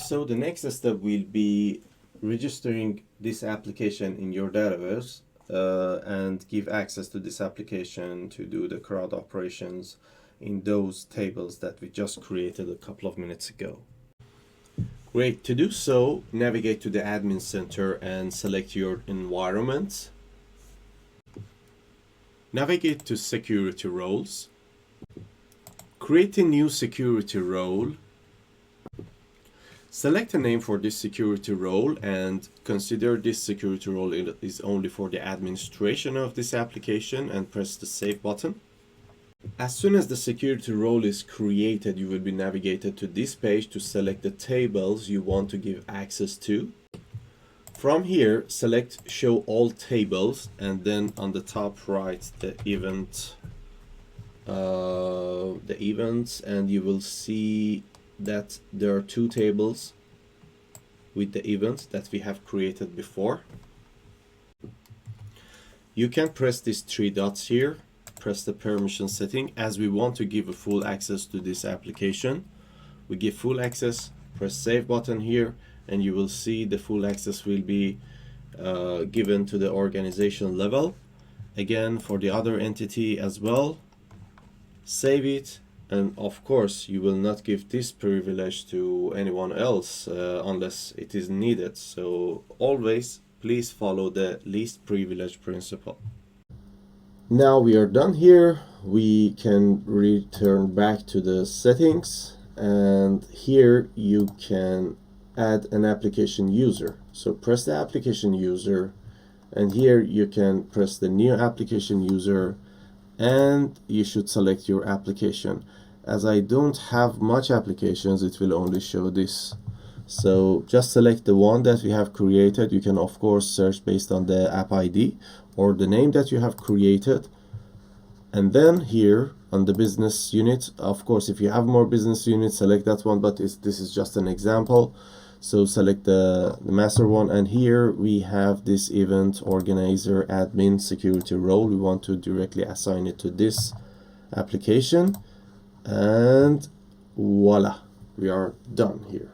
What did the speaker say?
So the next step will be registering this application in your Dataverse and give access to this application to do the CRUD operations in those tables that we just created a couple of minutes ago. Great. To do so, navigate to the Admin Center and select your environment. Navigate to Security Roles. Create a new security role. Select a name for this security role and consider this security role is only for the administration of this application and press the Save button. As soon as the security role is created, you will be navigated to this page to select the tables you want to give access to. From here, select Show All Tables and then on the top right the events, and you will see that there are two tables with the events that we have created before. You can press these three dots here, press the permission setting. As we want to give a full access to this application, we give full access, press Save button here, and you will see the full access will be given to the organization level. Again, for the other entity as well, save it. And of course, you will not give this privilege to anyone else unless it is needed. So always, please follow the least privilege principle. Now we are done here. We can return back to the settings, and here you can add an application user. So press the application user, and here you can press the new application user, and you should select your application. As I don't have much applications, it will only show this. So just select the one that we have created. You can of course search based on the app ID or the name that you have created. And then here on the business unit, of course, if you have more business units, select that one, but this is just an example. So select the master one, and here we have this event organizer admin security role. We want to directly assign it to this application, and voila, we are done here.